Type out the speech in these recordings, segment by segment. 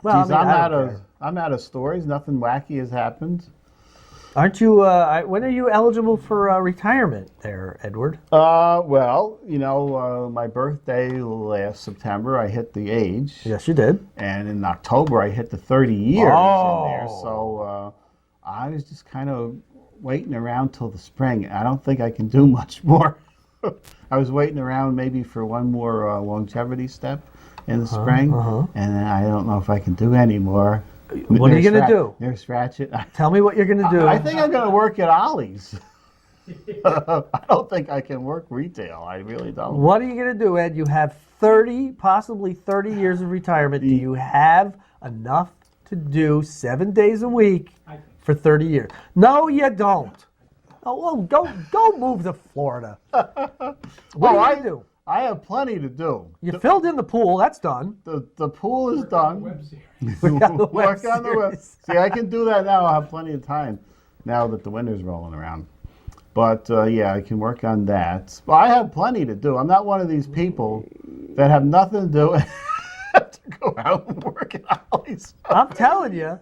Well, Geez, I mean, I'm out of stories. Nothing wacky has happened. Aren't you? When are you eligible for retirement, there, Edward? Well, my birthday last September, I hit the age. Yes, you did. And in October, I hit the 30 years in there. So I was just kind of waiting around till the spring. I don't think I can do much more. I was waiting around maybe for one more longevity step in the spring, and then I don't know if I can do any more. What are you going to do? Nurse Ratchet. Tell me what you're going to do. I think I'm going to work at Ollie's. I don't think I can work retail. I really don't. What are you going to do, Ed? You have 30, possibly 30 years of retirement. Do you have enough to do 7 days a week for 30 years? No, you don't. Oh, well, go move to Florida. What are you going to do? I have plenty to do. You filled in the pool. That's done. The pool is done. Work on the web series. See, I can do that now. I have plenty of time now that the winter's rolling around. But, yeah, I can work on that. Well, I have plenty to do. I'm not one of these people that have nothing to do to go out and work at Ollie's. I'm telling you,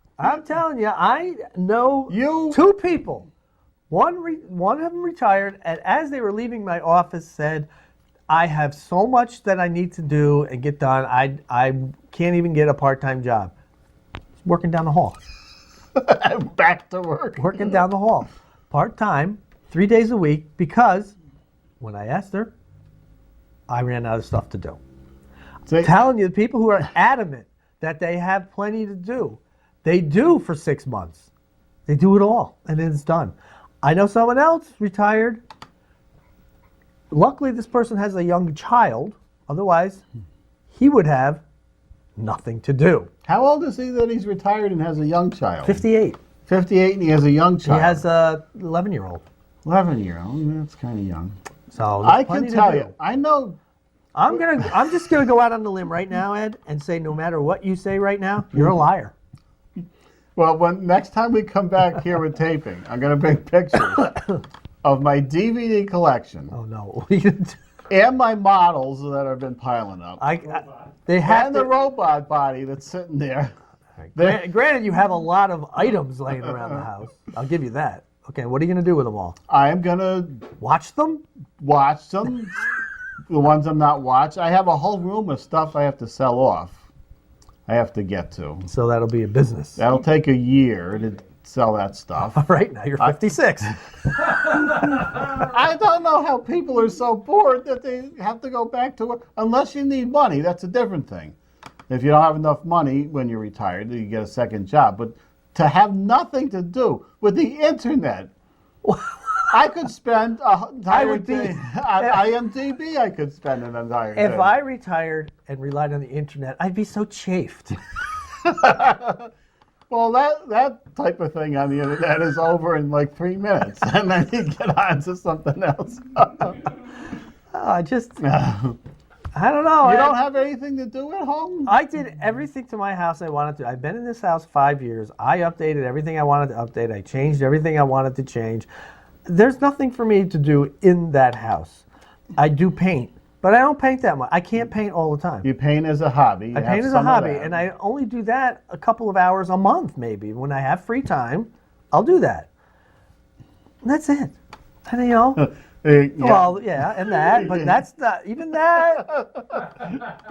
I know two people. One of them retired, and as they were leaving my office said, I have so much that I need to do and get done, I can't even get a part-time job. Working down the hall. Back to work. Working down the hall. Part-time, 3 days a week, because when I asked her, I ran out of stuff to do. See, Telling you, the people who are adamant that they have plenty to do, they do for 6 months. They do it all, and then it's done. I know someone else retired. Luckily, this person has a young child. Otherwise, he would have nothing to do. How old is he that he's retired and has a young child? 58. 58 and he has a young child. He has a 11-year-old. 11-year-old. That's kind of young. So I can tell you. I know. I'm just gonna go out on the limb right now, Ed, and say no matter what you say right now, you're a liar. Well, next time we come back here with taping, I'm going to bring pictures of my DVD collection. Oh no! What are you gonna do? And my models that have been piling up. They have the robot body that's sitting there. Granted, you have a lot of items laying around the house. I'll give you that. Okay, what are you going to do with them all? I am going to watch them. The ones I'm not watching. I have a whole room of stuff I have to sell off. I have to get to. So that'll be a business. That'll take a year to sell that stuff. All right, now you're 56. I don't know how people are so bored that they have to go back to work. Unless you need money, that's a different thing. If you don't have enough money when you're retired, you get a second job. But to have nothing to do with the internet, I could spend an entire day on IMDb. I could spend an entire day. If I retired and relied on the internet, I'd be so chafed. Well, that type of thing on the internet is over in like 3 minutes, and then you get on to something else. I don't know. You don't have anything to do at home? I did everything to my house I wanted to. I've been in this house 5 years. I updated everything I wanted to update. I changed everything I wanted to change. There's nothing for me to do in that house. I do paint, but I don't paint that much. I can't paint all the time. You paint as a hobby. I paint as a hobby, and I only do that a couple of hours a month, maybe. When I have free time, I'll do that. And that's it. And well, yeah, and that, but that's not, even that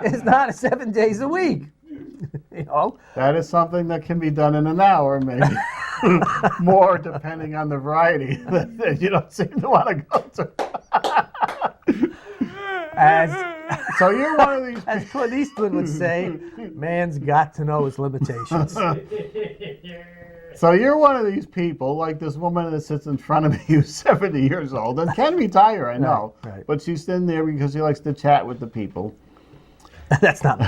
is not 7 days a week. That is something that can be done in an hour, maybe. More, depending on the variety that you don't seem to want to go to. So you're one of these. As Clint Eastwood would say, man's got to know his limitations. So you're one of these people, like this woman that sits in front of me who's 70 years old and can retire, I know. Right. But she's sitting there because she likes to chat with the people. That's not me.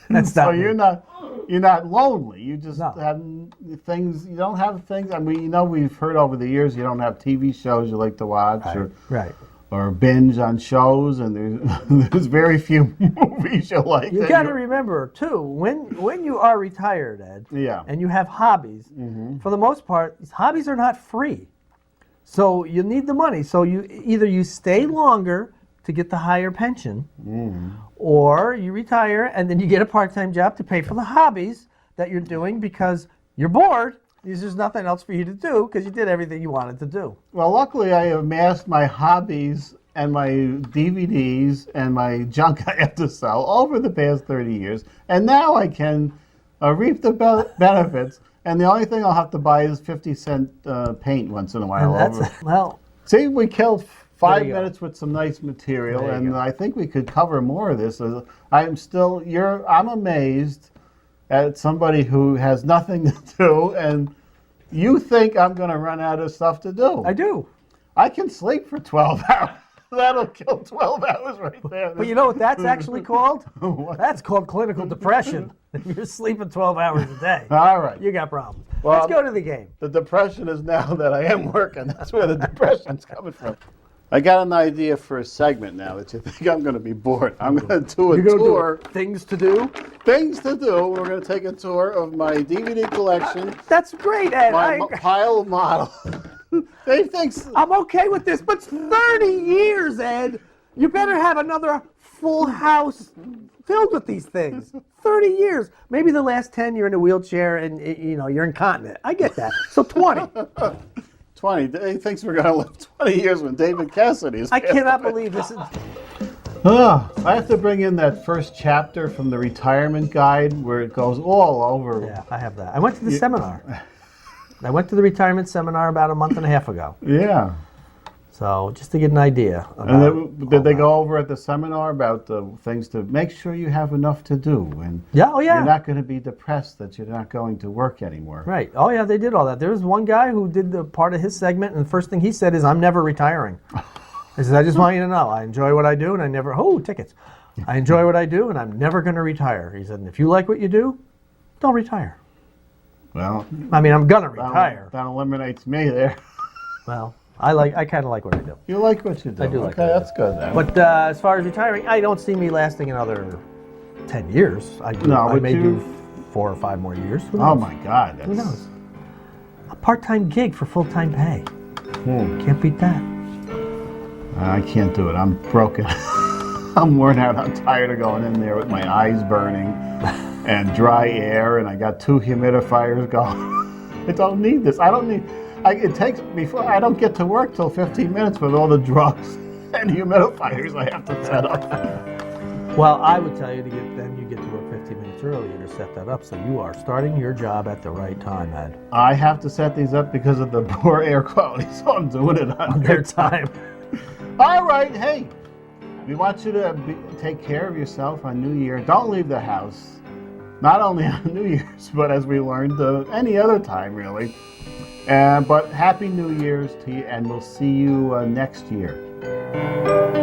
That's not so me. You're not lonely. You just No. have things. You don't have things. I mean, we've heard over the years you don't have TV shows you like to watch or binge on shows, and there's very few movies you like. You got to remember too, when you are retired, Ed, and you have hobbies, for the most part, hobbies are not free. So you need the money. So you stay longer to get the higher pension, or you retire and then you get a part-time job to pay for the hobbies that you're doing because you're bored. There's just nothing else for you to do because you did everything you wanted to do. Well, luckily I amassed my hobbies and my DVDs and my junk I have to sell over the past 30 years. And now I can reap the benefits. And the only thing I'll have to buy is 50-cent paint once in a while. Well, see, we killed 5 go. minutes with some nice material, There you and go. I think we could cover more of this. I'm amazed at somebody who has nothing to do, and you think I'm going to run out of stuff to do. I do. I can sleep for 12 hours. That'll kill 12 hours right there. But you know what that's actually called? What? That's called clinical depression. If you're sleeping 12 hours a day, All right. you got problems. Well, Let's go to the game. The depression is now that I am working. That's where the depression's coming from. I got an idea for a segment now that you think I'm going to be bored. I'm going to do a tour. Things to do. Things to do. We're going to take a tour of my DVD collection. That's great, Ed. My pile of models. Dave thinks I'm okay with this, but 30 years, Ed. You better have another full house filled with these things. 30 years. Maybe the last 10 you're in a wheelchair and you're incontinent. I get that. So 20. 20. He thinks we're going to live 20 years when David Cassidy is. I cannot believe this is. I have to bring in that first chapter from the retirement guide where it goes all over. Yeah, I have that. I went to the seminar. I went to the retirement seminar about a month and a half ago. Yeah. So just to get an idea. And did they go over at the seminar about things to make sure you have enough to do? And yeah, you're not going to be depressed that you're not going to work anymore. Right. Oh, yeah, they did all that. There was one guy who did the part of his segment, and the first thing he said is, I'm never retiring. He says, I just want you to know, I enjoy what I do, and I never, tickets. I enjoy what I do, and I'm never going to retire. He said, and if you like what you do, don't retire. Well, I mean, I'm going to retire. That eliminates me there. Well, I kind of like what I do. You like what you do. I do like okay, what I that's good then. But as far as retiring, I don't see me lasting another 10 years. I may do 4 or 5 more years. Who knows? Oh my God. Who knows? A part-time gig for full-time pay. Can't beat that. I can't do it. I'm broken. I'm worn out. I'm tired of going in there with my eyes burning and dry air, and I got 2 humidifiers going. I don't need this. I don't need. It takes before I don't get to work till 15 minutes with all the drugs and humidifiers I have to set up. Well, I would tell you you get to work 15 minutes earlier to set that up, so you are starting your job at the right time, Ed. I have to set these up because of the poor air quality, so I'm doing it on Their time. All right, hey, we want you to take care of yourself on New Year. Don't leave the house. Not only on New Year's, but as we learned, any other time, really. But Happy New Year's to you, and we'll see you next year.